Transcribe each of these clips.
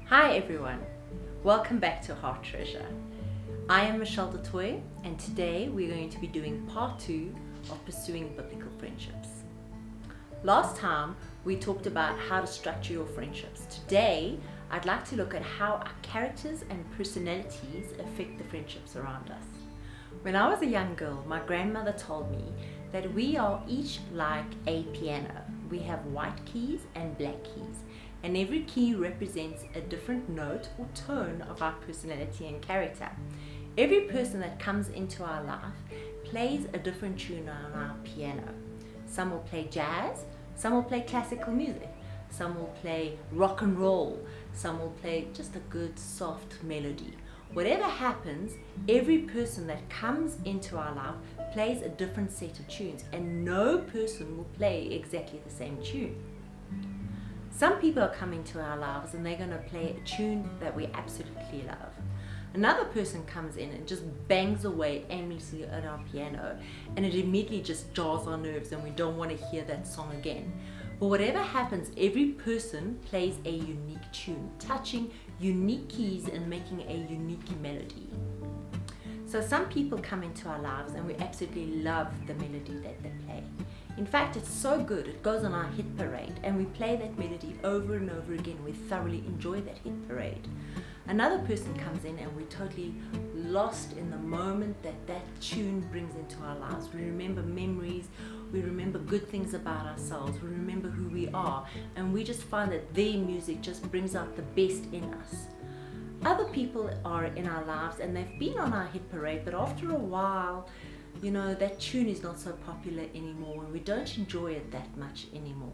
Hi everyone, welcome back to Heart Treasure. I am Michelle DeToy, and today we're going to be doing part 2 of pursuing biblical friendships. Last time we talked about how to structure your friendships. Today I'd like to look at how our characters and personalities affect the friendships around us. When I was a young girl, my grandmother told me that we are each like a piano. We have white keys and black keys, and every key represents a different note or tone of our personality and character. Every person that comes into our life plays a different tune on our piano. Some will play jazz, some will play classical music, some will play rock and roll, some will play just a good soft melody. Whatever happens, every person that comes into our life plays a different set of tunes, and no person will play exactly the same tune. Some people are coming to our lives and they're going to play a tune that we absolutely love. Another person comes in and just bangs away aimlessly on our piano, and it immediately just jars our nerves and we don't want to hear that song again. But whatever happens, every person plays a unique tune, touching unique keys and making a unique melody. So some people come into our lives and we absolutely love the melody that they play. In fact, it's so good, it goes on our hit parade, and we play that melody over and over again. We thoroughly enjoy that hit parade. Another person comes in and we're totally lost in the moment that that tune brings into our lives. We remember memories, we remember good things about ourselves, we remember who we are, and we just find that their music just brings out the best in us. Other people are in our lives and they've been on our hit parade, but after a while, that tune is not so popular anymore and we don't enjoy it that much anymore.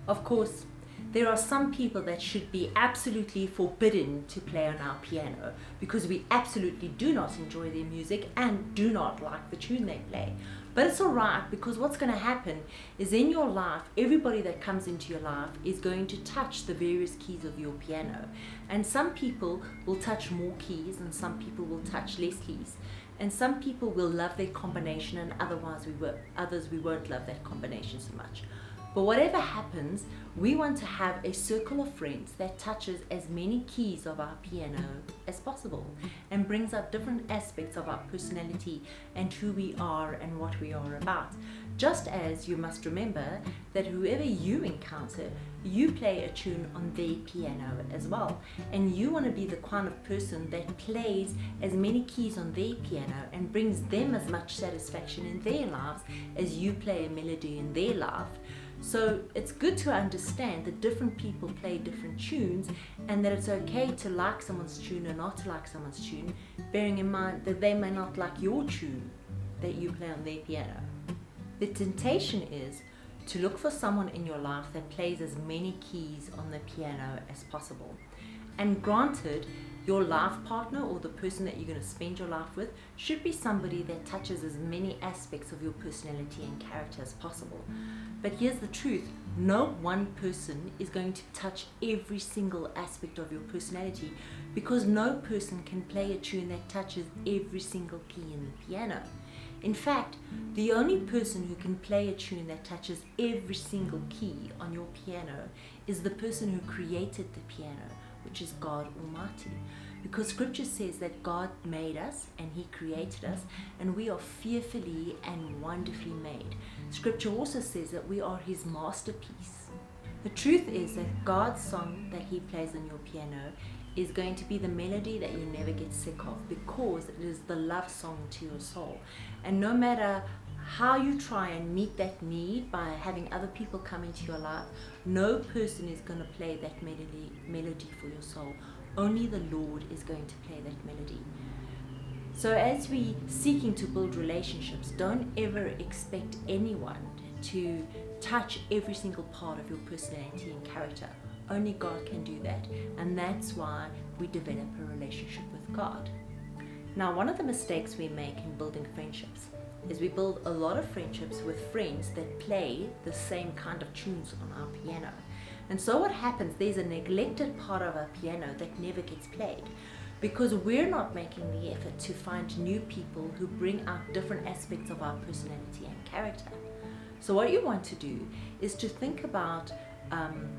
Of course, there are some people that should be absolutely forbidden to play on our piano because we absolutely do not enjoy their music and do not like the tune they play. But it's alright, because what's going to happen is in your life, everybody that comes into your life is going to touch the various keys of your piano. And some people will touch more keys and some people will touch less keys. And some people will love their combination and others we won't love that combination so much. But whatever happens, we want to have a circle of friends that touches as many keys of our piano as possible and brings out different aspects of our personality and who we are and what we are about. Just as you must remember that whoever you encounter, you play a tune on their piano as well. And you want to be the kind of person that plays as many keys on their piano and brings them as much satisfaction in their lives as you play a melody in their life. So it's good to understand that different people play different tunes, and that it's okay to like someone's tune or not to like someone's tune, bearing in mind that they may not like your tune that you play on their piano. The temptation is to look for someone in your life that plays as many keys on the piano as possible. And granted, your life partner or the person that you're going to spend your life with should be somebody that touches as many aspects of your personality and character as possible. But here's the truth, no one person is going to touch every single aspect of your personality, because no person can play a tune that touches every single key in the piano. In fact, the only person who can play a tune that touches every single key on your piano is the person who created the piano, which is God Almighty. Because scripture says that God made us and He created us, and we are fearfully and wonderfully made. Scripture also says that we are His masterpiece. The truth is that God's song that He plays on your piano is going to be the melody that you never get sick of, because it is the love song to your soul. And no matter how you try and meet that need by having other people come into your life, no person is going to play that melody for your soul. Only the Lord is going to play that melody. So as we seeking to build relationships, don't ever expect anyone to touch every single part of your personality and character. Only God can do that, and that's why we develop a relationship with God. Now, one of the mistakes we make in building friendships is we build a lot of friendships with friends that play the same kind of tunes on our piano. And so what happens, there's a neglected part of our piano that never gets played. because we're not making the effort to find new people who bring out different aspects of our personality and character. So what you want to do is to think about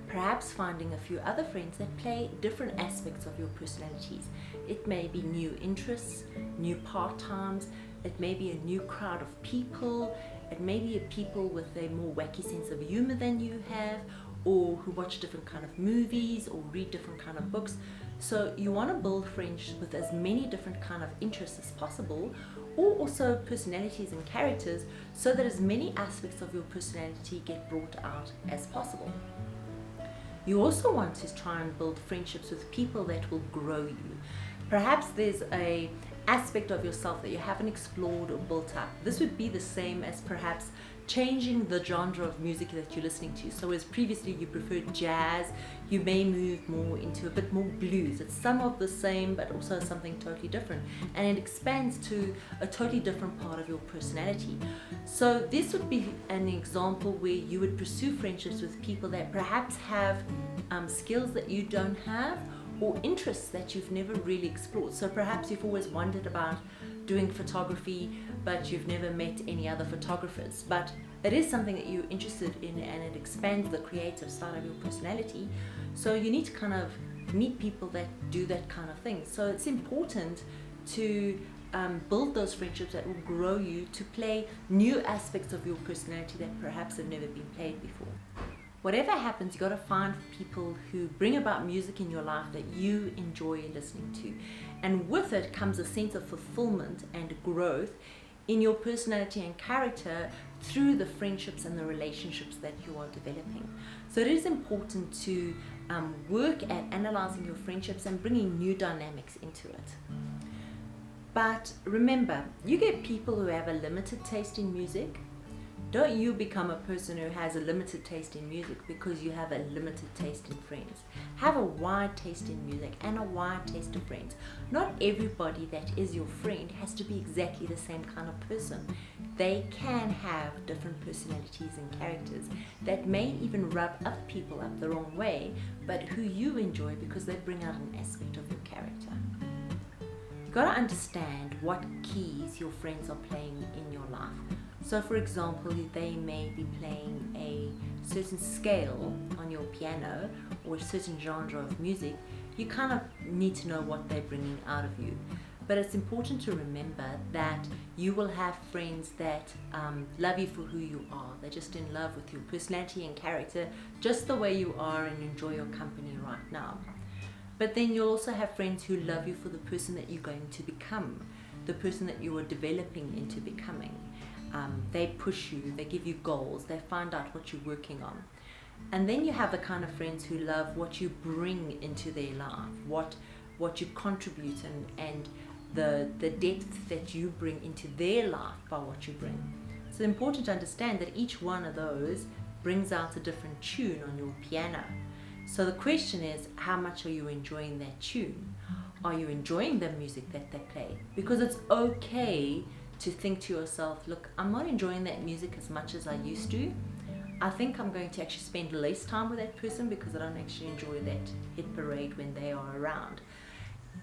perhaps finding a few other friends that play different aspects of your personalities. It may be new interests, new part-times, it may be a new crowd of people, it may be people with a more wacky sense of humor than you have, or who watch different kind of movies or read different kind of books. So you want to build friendships with as many different kind of interests as possible, or also personalities and characters, so that as many aspects of your personality get brought out as possible. You also want to try and build friendships with people that will grow you. Perhaps there's a aspect of yourself that you haven't explored or built up. This would be the same as perhaps changing the genre of music that you're listening to. So as previously you preferred jazz, you may move more into a bit more blues. It's some of the same, but also something totally different. And it expands to a totally different part of your personality. So this would be an example where you would pursue friendships with people that perhaps have skills that you don't have, or interests that you've never really explored. So perhaps you've always wondered about doing photography, but you've never met any other photographers. But it is something that you're interested in, and it expands the creative side of your personality. So you need to kind of meet people that do that kind of thing. So it's important to build those friendships that will grow you to play new aspects of your personality that perhaps have never been played before. Whatever happens, you got to find people who bring about music in your life that you enjoy listening to. And with it comes a sense of fulfillment and growth in your personality and character through the friendships and the relationships that you are developing. So it is important to work at analyzing your friendships and bringing new dynamics into it. But remember, you get people who have a limited taste in music. Don't you become a person who has a limited taste in music because you have a limited taste in friends. Have a wide taste in music and a wide taste in friends. Not everybody that is your friend has to be exactly the same kind of person. They can have different personalities and characters that may even rub other people up the wrong way, but who you enjoy because they bring out an aspect of your character. You've got to understand what keys your friends are playing in your life. So for example, they may be playing a certain scale on your piano or a certain genre of music. You kind of need to know what they're bringing out of you. But it's important to remember that you will have friends that love you for who you are. They're just in love with your personality and character, just the way you are, and enjoy your company right now. But then you'll also have friends who love you for the person that you're going to become, the person that you are developing into becoming. They push you, they give you goals, they find out what you're working on. And then you have the kind of friends who love what you bring into their life, what you contribute, and the depth that you bring into their life by what you bring. So it's important to understand that each one of those brings out a different tune on your piano. So the question is, how much are you enjoying that tune? Are you enjoying the music that they play? Because it's okay to think to yourself, look, I'm not enjoying that music as much as I used to. I think I'm going to actually spend less time with that person because I don't actually enjoy that hit parade when they are around.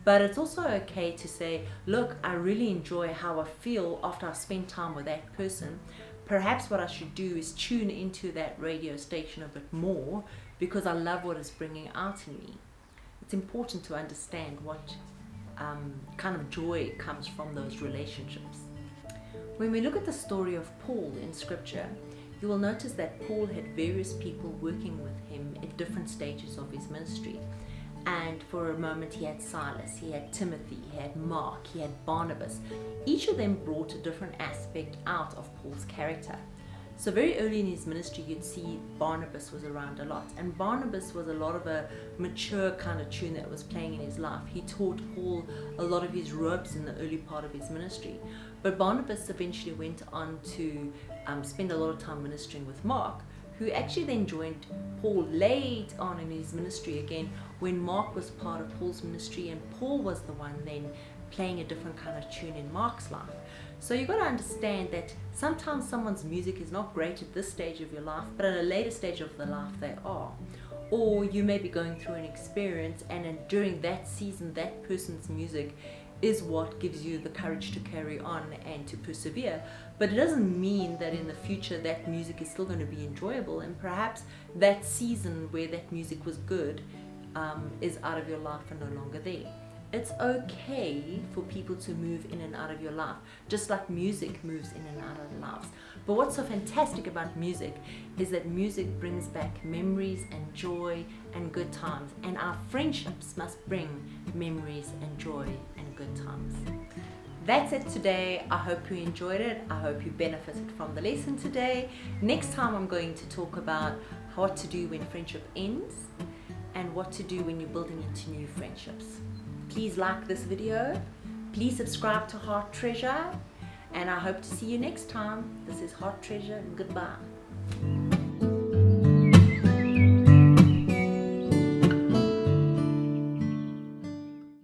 But it's also okay to say, look, I really enjoy how I feel after I spend time with that person. Perhaps what I should do is tune into that radio station a bit more because I love what it's bringing out in me. It's important to understand what kind of joy comes from those relationships. When we look at the story of Paul in Scripture, you will notice that Paul had various people working with him at different stages of his ministry. And for a moment he had Silas, he had Timothy, he had Mark, he had Barnabas. Each of them brought a different aspect out of Paul's character. So very early in his ministry, you'd see Barnabas was around a lot. And Barnabas was a lot of a mature kind of tune that was playing in his life. He taught Paul a lot of his ropes in the early part of his ministry. But Barnabas eventually went on to spend a lot of time ministering with Mark, who actually then joined Paul late on in his ministry again, when Mark was part of Paul's ministry and Paul was the one then playing a different kind of tune in Mark's life. So you've got to understand that sometimes someone's music is not great at this stage of your life, but at a later stage of their life they are. or you may be going through an experience, and during that season that person's music is what gives you the courage to carry on and to persevere. But it doesn't mean that in the future that music is still going to be enjoyable, and perhaps that season where that music was good is out of your life and no longer there. It's okay for people to move in and out of your life, just like music moves in and out of our lives. But what's so fantastic about music is that music brings back memories and joy and good times, and our friendships must bring memories and joy and good times. That's it today. I hope you enjoyed it. I hope you benefited from the lesson today. Next time I'm going to talk about what to do when friendship ends and what to do when you're building into new friendships. Please like this video. Please subscribe to Heart Treasure, and I hope to see you next time. This is Heart Treasure. Goodbye.